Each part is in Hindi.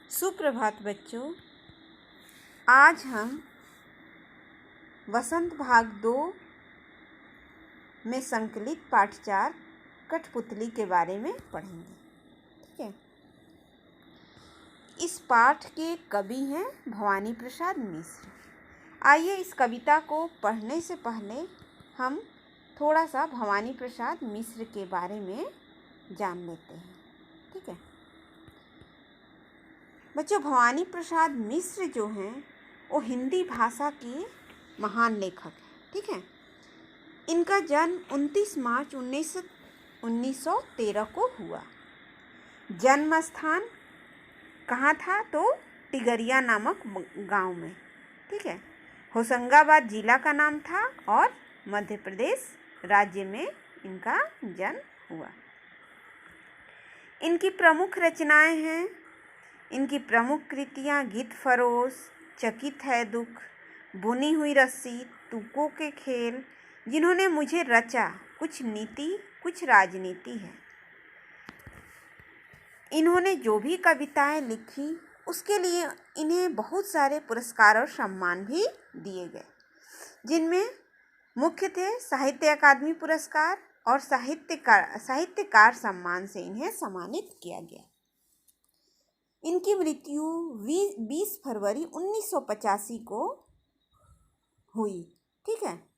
सुप्रभात बच्चों। आज हम वसंत भाग 2 में संकलित पाठ 4 कठपुतली के बारे में पढ़ेंगे। ठीक है। इस पाठ के कवि हैं भवानी प्रसाद मिश्र। आइए इस कविता को पढ़ने से पहले हम थोड़ा सा भवानी प्रसाद मिश्र के बारे में जान लेते हैं। ठीक है बच्चों, भवानी प्रसाद मिश्र जो हैं वो हिंदी भाषा के महान लेखक हैं। ठीक है। इनका जन्म 29 मार्च 1913 को हुआ। जन्म स्थान कहाँ था? तो टिगरिया नामक गांव में। ठीक है। होशंगाबाद जिला का नाम था और मध्य प्रदेश राज्य में इनका जन्म हुआ। इनकी प्रमुख रचनाएं हैं, इनकी प्रमुख कृतियाँ गीत फरोश, चकित है दुख, बुनी हुई रस्सी, तुकों के खेल, जिन्होंने मुझे रचा, कुछ नीति कुछ राजनीति है। इन्होंने जो भी कविताएं लिखी उसके लिए इन्हें बहुत सारे पुरस्कार और सम्मान भी दिए गए, जिनमें मुख्य थे साहित्य अकादमी पुरस्कार और साहित्यकार सम्मान से इन्हें सम्मानित किया गया। इनकी मृत्यु 20 फरवरी 1985 को हुई। ठीक है।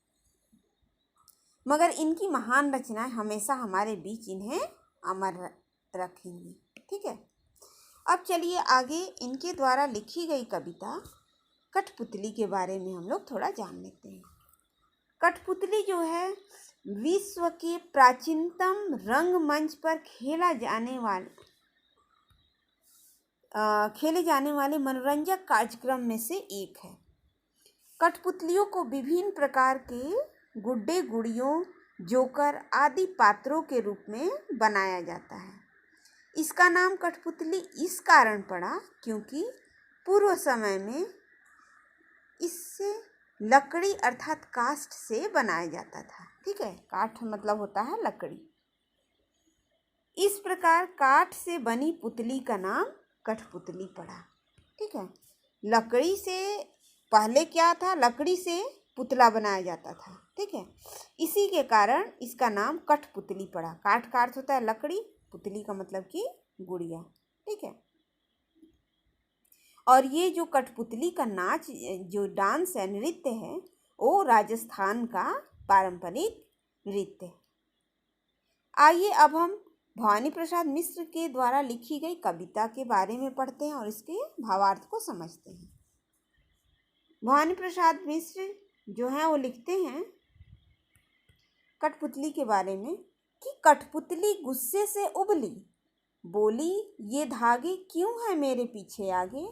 मगर इनकी महान रचनाएं हमेशा हमारे बीच इन्हें अमर रखेंगी। ठीक है। अब चलिए आगे इनके द्वारा लिखी गई कविता कठपुतली के बारे में हम लोग थोड़ा जान लेते हैं। कठपुतली जो है विश्व के प्राचीनतम रंगमंच पर खेले जाने वाले मनोरंजक कार्यक्रम में से एक है। कठपुतलियों को विभिन्न प्रकार के गुड्डे गुड़ियों, जोकर आदि पात्रों के रूप में बनाया जाता है। इसका नाम कठपुतली इस कारण पड़ा क्योंकि पूर्व समय में इससे लकड़ी अर्थात काष्ठ से बनाया जाता था। ठीक है। काठ मतलब होता है लकड़ी। इस प्रकार काठ से बनी पुतली का नाम कठपुतली पड़ा। ठीक है। लकड़ी से पहले क्या था? लकड़ी से पुतला बनाया जाता था। ठीक है। इसी के कारण इसका नाम कठपुतली पड़ा। काठ का अर्थ होता है लकड़ी, पुतली का मतलब कि गुड़िया। ठीक है। और ये जो कठपुतली का नाच, जो डांस है, नृत्य है, वो राजस्थान का पारंपरिक नृत्य है। आइए अब हम भवानी प्रसाद मिश्र के द्वारा लिखी गई कविता के बारे में पढ़ते हैं और इसके भावार्थ को समझते हैं। भवानी प्रसाद मिश्र जो हैं वो लिखते हैं कठपुतली के बारे में कि कठपुतली गुस्से से उबली, बोली ये धागे क्यों है मेरे पीछे आगे,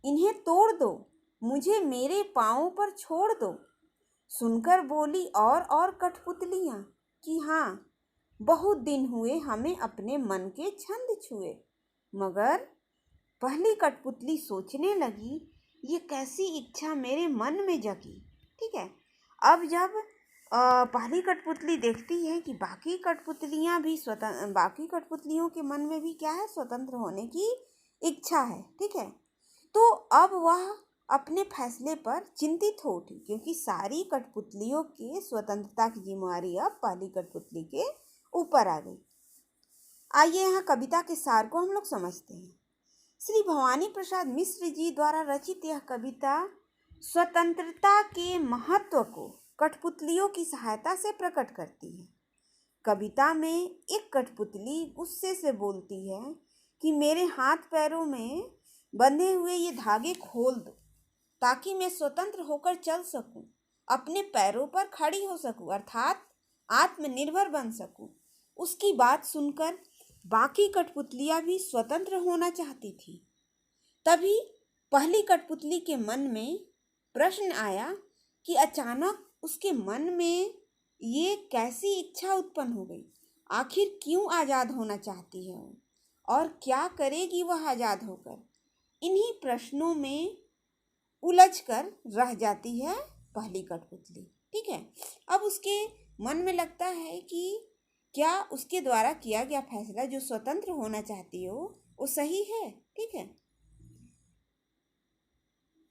इन्हें तोड़ दो, मुझे मेरे पाँवों पर छोड़ दो। सुनकर बोली और कठपुतलियाँ कि हाँ, बहुत दिन हुए हमें अपने मन के छंद छुए। मगर पहली कठपुतली सोचने लगी, ये कैसी इच्छा मेरे मन में जगी। ठीक है। अब जब पहली कठपुतली देखती है कि बाकी कठपुतलियाँ भी बाकी कठपुतलियों के मन में भी क्या है? स्वतंत्र होने की इच्छा है। ठीक है। तो अब वह अपने फैसले पर चिंतित हो उठी क्योंकि सारी कठपुतलियों के स्वतंत्रता की जिम्मेवारी अब पहली कठपुतली के ऊपर आ गई। आइए यहाँ कविता के सार को हम लोग समझते हैं। श्री भवानी प्रसाद मिश्र जी द्वारा रचित यह कविता स्वतंत्रता के महत्व को कठपुतलियों की सहायता से प्रकट करती है। कविता में एक कठपुतली गुस्से से बोलती है कि मेरे हाथ पैरों में बंधे हुए ये धागे खोल दो ताकि मैं स्वतंत्र होकर चल सकूं, अपने पैरों पर खड़ी हो सकूं, अर्थात आत्मनिर्भर बन सकूं। उसकी बात सुनकर बाकी कठपुतलियां भी स्वतंत्र होना चाहती थी। तभी पहली कठपुतली के मन में प्रश्न आया कि अचानक उसके मन में ये कैसी इच्छा उत्पन्न हो गई। आखिर क्यों आज़ाद होना चाहती है वो, और क्या करेगी वह आज़ाद होकर? इन्हीं प्रश्नों में उलझकर रह जाती है पहली कठपुतली। ठीक है। अब उसके मन में लगता है कि क्या उसके द्वारा किया गया फैसला, जो स्वतंत्र होना चाहती हो, वो सही है। ठीक है।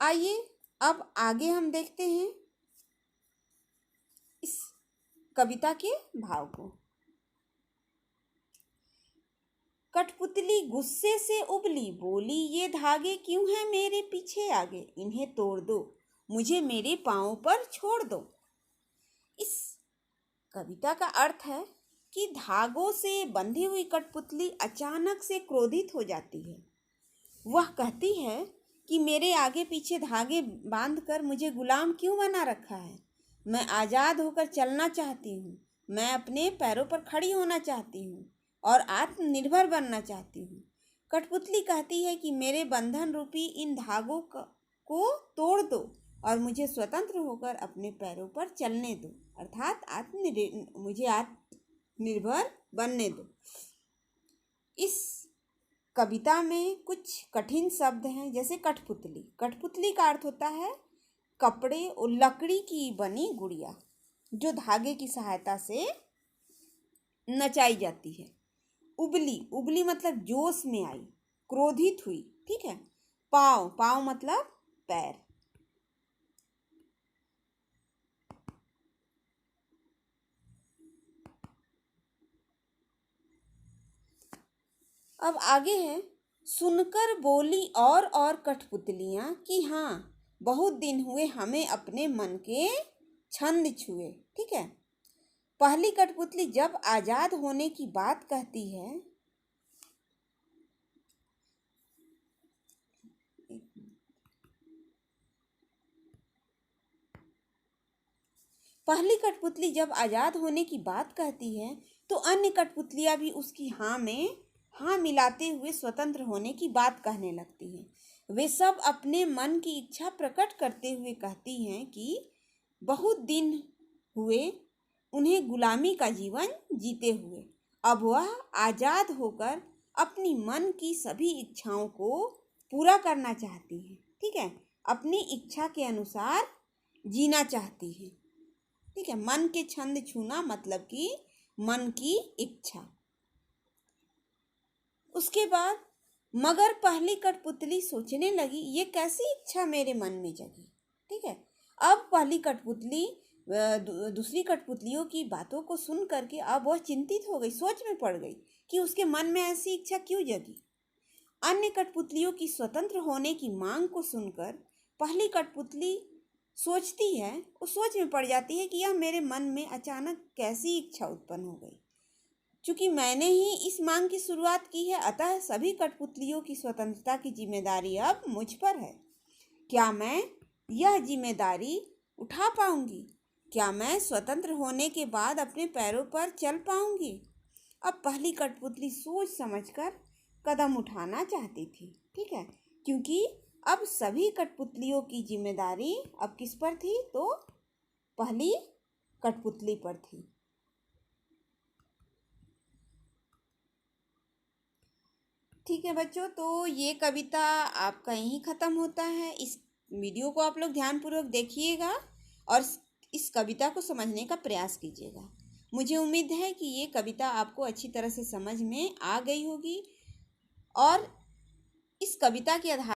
आइए अब आगे हम देखते हैं इस कविता के भाव को। कठपुतली गुस्से से उबली, बोली ये धागे क्यों हैं मेरे पीछे आगे, इन्हें तोड़ दो, मुझे मेरे पाँव पर छोड़ दो। इस कविता का अर्थ है कि धागों से बंधी हुई कठपुतली अचानक से क्रोधित हो जाती है। वह कहती है कि मेरे आगे पीछे धागे बांधकर मुझे गुलाम क्यों बना रखा है। मैं आज़ाद होकर चलना चाहती हूँ, मैं अपने पैरों पर खड़ी होना चाहती हूँ और आत्मनिर्भर बनना चाहती हूँ। कठपुतली कहती है कि मेरे बंधन रूपी इन धागों को तोड़ दो और मुझे स्वतंत्र होकर अपने पैरों पर चलने दो, अर्थात मुझे आत्मनिर्भर बनने दो। इस कविता में कुछ कठिन शब्द हैं, जैसे कठपुतली। कठपुतली का अर्थ होता है कपड़े और लकड़ी की बनी गुड़िया जो धागे की सहायता से नचाई जाती है। उबली, उबली मतलब जोश में आई, क्रोधित हुई, ठीक है। पाँव, पाँव मतलब पैर। अब आगे है, सुनकर बोली और कठपुतलियाँ कि हाँ बहुत दिन हुए हमें अपने मन के छंद छुए, ठीक है। पहली कठपुतली जब आजाद होने की बात कहती है, पहली कठपुतली जब आजाद होने की बात कहती है तो अन्य कठपुतलियां भी उसकी हाँ में हाँ मिलाते हुए स्वतंत्र होने की बात कहने लगती हैं। वे सब अपने मन की इच्छा प्रकट करते हुए कहती हैं कि बहुत दिन हुए उन्हें गुलामी का जीवन जीते हुए, अब वह आजाद होकर अपनी मन की सभी इच्छाओं को पूरा करना चाहती हैं, ठीक है। अपनी इच्छा के अनुसार जीना चाहती है, ठीक है। मन के छंद छूना मतलब कि मन की इच्छा। उसके बाद मगर पहली कठपुतली सोचने लगी ये कैसी इच्छा मेरे मन में जगी, ठीक है। अब पहली कठपुतली दूसरी कठपुतलियों की बातों को सुन करके अब वह चिंतित हो गई, सोच में पड़ गई कि उसके मन में ऐसी इच्छा क्यों जगी। अन्य कठपुतलियों की स्वतंत्र होने की मांग को सुनकर पहली कठपुतली सोचती है, वो सोच में पड़ जाती है कि यह मेरे मन में अचानक कैसी इच्छा उत्पन्न हो गई। चूंकि मैंने ही इस मांग की शुरुआत की है, अतः सभी कठपुतलियों की स्वतंत्रता की जिम्मेदारी अब मुझ पर है। क्या मैं यह जिम्मेदारी उठा पाऊंगी? क्या मैं स्वतंत्र होने के बाद अपने पैरों पर चल पाऊंगी? अब पहली कठपुतली सोच समझकर कदम उठाना चाहती थी, ठीक है, क्योंकि अब सभी कठपुतलियों की जिम्मेदारी अब किस पर थी, तो पहली कठपुतली पर थी। ठीक है बच्चों, तो ये कविता आपका यहीं ख़त्म होता है। इस वीडियो को आप लोग ध्यानपूर्वक देखिएगा और इस कविता को समझने का प्रयास कीजिएगा। मुझे उम्मीद है कि ये कविता आपको अच्छी तरह से समझ में आ गई होगी और इस कविता के आधार